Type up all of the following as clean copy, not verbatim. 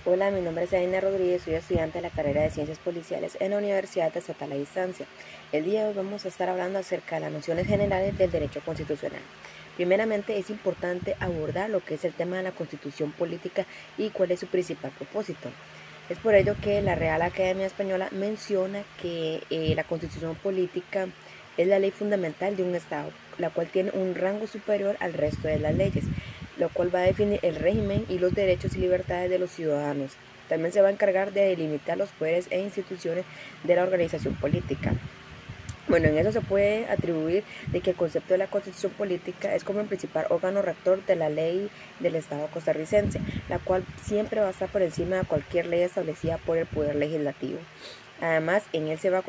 Hola, mi nombre es Aina Rodríguez, soy estudiante de la carrera de Ciencias Policiales en la Universidad Estatal a Distancia. El día de hoy vamos a estar hablando acerca de las nociones generales del derecho constitucional. Primeramente, es importante abordar lo que es el tema de la constitución política y cuál es su principal propósito. Es por ello que la Real Academia Española menciona que la constitución política es la ley fundamental de un Estado, la cual tiene un rango superior al resto de las leyes, lo cual va a definir el régimen y los derechos y libertades de los ciudadanos. También se va a encargar de delimitar los poderes e instituciones de la organización política. Bueno, en eso se puede atribuir de que el concepto de la constitución política es como el principal órgano rector de la ley del Estado costarricense, la cual siempre va a estar por encima de cualquier ley establecida por el Poder Legislativo. Además, en él se va a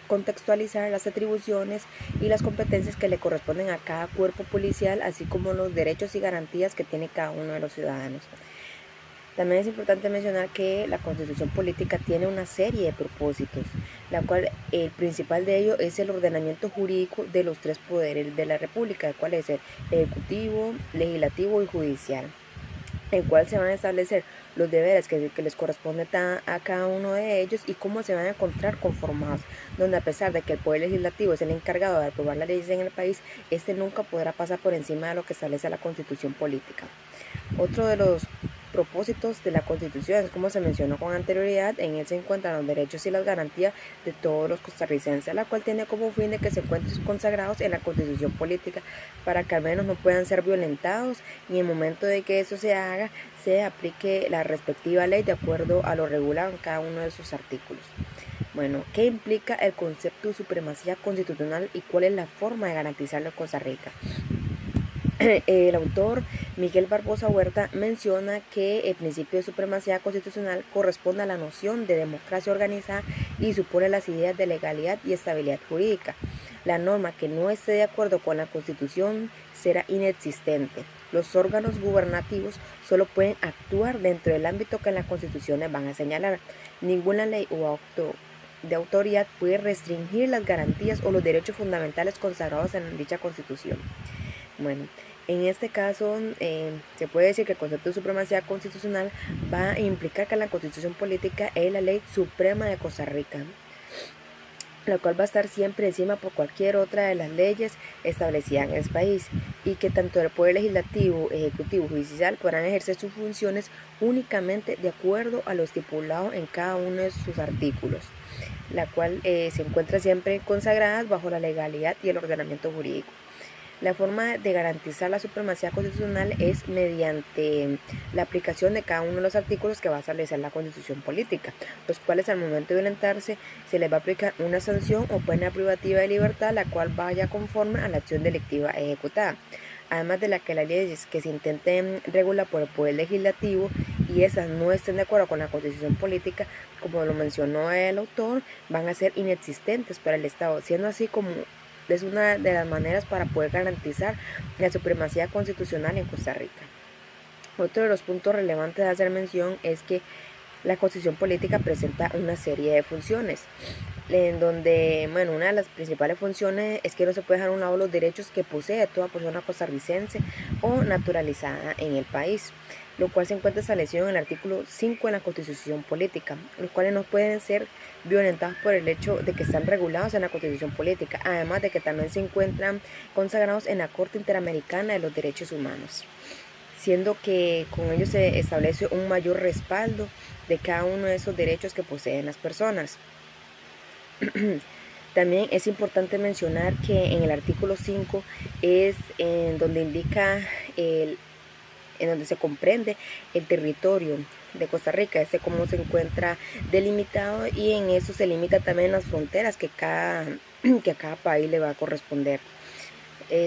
contextualizar las atribuciones y las competencias que le corresponden a cada cuerpo policial, así como los derechos y garantías que tiene cada uno de los ciudadanos. También es importante mencionar que la constitución política tiene una serie de propósitos, la cual el principal de ello es el ordenamiento jurídico de los tres poderes de la República, el cual es el ejecutivo, legislativo y judicial, el cual se van a establecer los deberes que les corresponde a cada uno de ellos y cómo se van a encontrar conformados, donde a pesar de que el Poder Legislativo es el encargado de aprobar las leyes en el país, este nunca podrá pasar por encima de lo que establece la constitución política. Otro de los propósitos de la Constitución es, como se mencionó con anterioridad, en él se encuentran los derechos y las garantías de todos los costarricenses, la cual tiene como fin de que se encuentren consagrados en la Constitución política para que al menos no puedan ser violentados y en el momento de que eso se haga, se aplique la respectiva ley de acuerdo a lo regulado en cada uno de sus artículos. Bueno, ¿qué implica el concepto de supremacía constitucional y cuál es la forma de garantizarlo en Costa Rica? El autor Miguel Barbosa Huerta menciona que el principio de supremacía constitucional corresponde a la noción de democracia organizada y supone las ideas de legalidad y estabilidad jurídica. La norma que no esté de acuerdo con la Constitución será inexistente. Los órganos gubernativos solo pueden actuar dentro del ámbito que en la Constitución les van a señalar. Ninguna ley o acto de autoridad puede restringir las garantías o los derechos fundamentales consagrados en dicha Constitución. Bueno, en este caso se puede decir que el concepto de supremacía constitucional va a implicar que la constitución política es la ley suprema de Costa Rica, la cual va a estar siempre encima por cualquier otra de las leyes establecidas en el país y que tanto el Poder Legislativo, Ejecutivo y Judicial podrán ejercer sus funciones únicamente de acuerdo a lo estipulado en cada uno de sus artículos, la cual se encuentra siempre consagrada bajo la legalidad y el ordenamiento jurídico. La forma de garantizar la supremacía constitucional es mediante la aplicación de cada uno de los artículos que va a establecer la constitución política, los cuales al momento de violentarse se les va a aplicar una sanción o pena privativa de libertad, la cual vaya conforme a la acción delictiva ejecutada. Además de la que las leyes que se intenten regular por el Poder Legislativo y esas no estén de acuerdo con la constitución política, como lo mencionó el autor, van a ser inexistentes para el Estado, siendo así como es una de las maneras para poder garantizar la supremacía constitucional en Costa Rica. Otro de los puntos relevantes de hacer mención es que la constitución política presenta una serie de funciones, en donde, bueno, una de las principales funciones es que no se puede dejar a un lado los derechos que posee toda persona costarricense o naturalizada en el país, lo cual se encuentra establecido en el artículo 5 de la Constitución Política, los cuales no pueden ser violentados por el hecho de que están regulados en la Constitución Política, además de que también se encuentran consagrados en la Corte Interamericana de los Derechos Humanos, siendo que con ello se establece un mayor respaldo de cada uno de esos derechos que poseen las personas. También es importante mencionar que en el artículo 5 es en donde indica en donde se comprende el territorio de Costa Rica, cómo se encuentra delimitado, y en eso se limita también las fronteras que a cada país le va a corresponder.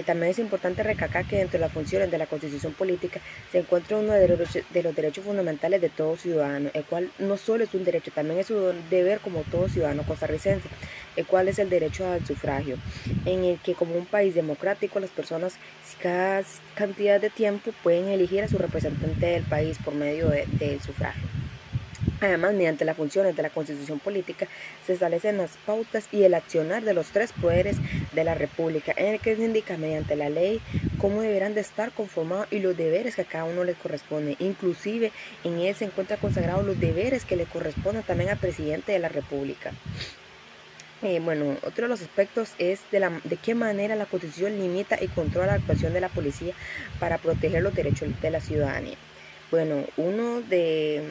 También es importante recalcar que dentro de las funciones de la constitución política se encuentra uno de los derechos fundamentales de todo ciudadano, el cual no solo es un derecho, también es un deber como todo ciudadano costarricense, el cual es el derecho al sufragio, en el que como un país democrático las personas cada cantidad de tiempo pueden elegir a su representante del país por medio del sufragio. Además, mediante las funciones de la constitución política se establecen las pautas y el accionar de los tres poderes de la República, en el que se indica mediante la ley cómo deberán de estar conformados y los deberes que a cada uno les corresponde. Inclusive en él se encuentran consagrados los deberes que le corresponden también al presidente de la República. Bueno, otro de los aspectos es de qué manera la Constitución limita y controla la actuación de la policía para proteger los derechos de la ciudadanía. Bueno, uno de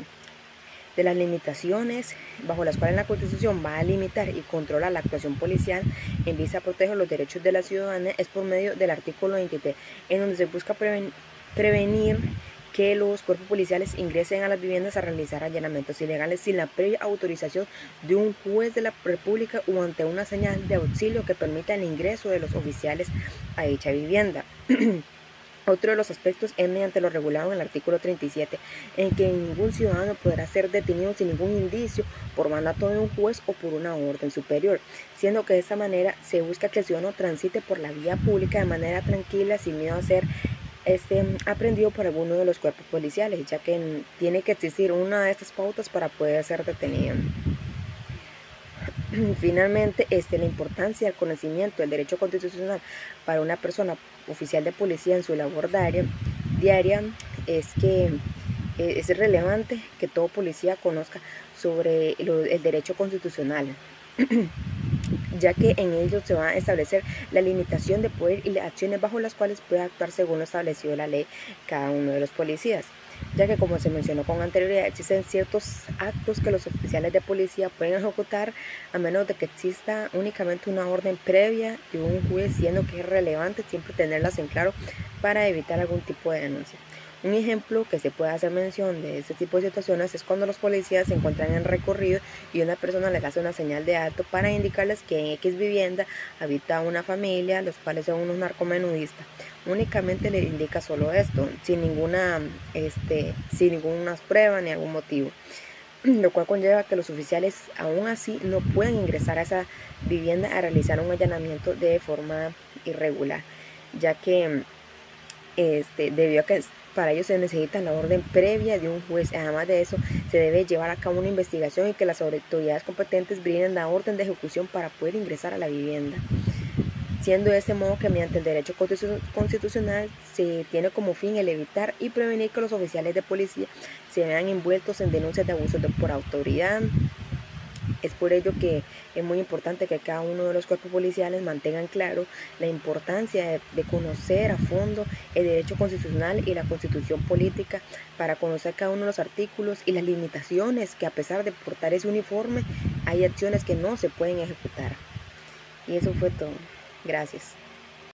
las limitaciones bajo las cuales la Constitución va a limitar y controlar la actuación policial en vista a proteger los derechos de la ciudadanía es por medio del artículo 23, en donde se busca prevenir que los cuerpos policiales ingresen a las viviendas a realizar allanamientos ilegales sin la previa autorización de un juez de la República o ante una señal de auxilio que permita el ingreso de los oficiales a dicha vivienda. Otro de los aspectos es mediante lo regulado en el artículo 37, en que ningún ciudadano podrá ser detenido sin ningún indicio por mandato de un juez o por una orden superior, siendo que de esta manera se busca que el ciudadano transite por la vía pública de manera tranquila sin miedo a ser aprendido por alguno de los cuerpos policiales, ya que tiene que existir una de estas pautas para poder ser detenido. Finalmente, la importancia del conocimiento del derecho constitucional para una persona oficial de policía en su labor diaria es que es relevante que todo policía conozca sobre el derecho constitucional, ya que en ello se va a establecer la limitación de poder y las acciones bajo las cuales puede actuar según lo establecido en la ley cada uno de los policías, ya que como se mencionó con anterioridad existen ciertos actos que los oficiales de policía pueden ejecutar a menos de que exista únicamente una orden previa de un juez, siendo que es relevante siempre tenerlas en claro para evitar algún tipo de denuncia. Un ejemplo que se puede hacer mención de este tipo de situaciones es cuando los policías se encuentran en recorrido y una persona les hace una señal de alto para indicarles que en X vivienda habita una familia, los cuales son unos narcomenudistas. Únicamente le indica solo esto, sin ninguna prueba ni algún motivo, lo cual conlleva que los oficiales aún así no pueden ingresar a esa vivienda a realizar un allanamiento de forma irregular, ya que debido a que para ello se necesita la orden previa de un juez. Además de eso, se debe llevar a cabo una investigación y que las autoridades competentes brinden la orden de ejecución para poder ingresar a la vivienda, siendo de este modo que mediante el derecho constitucional se tiene como fin el evitar y prevenir que los oficiales de policía se vean envueltos en denuncias de abusos por autoridad. Es por ello que es muy importante que cada uno de los cuerpos policiales mantengan claro la importancia de conocer a fondo el derecho constitucional y la constitución política para conocer cada uno de los artículos y las limitaciones que a pesar de portar ese uniforme hay acciones que no se pueden ejecutar. Y eso fue todo. Gracias.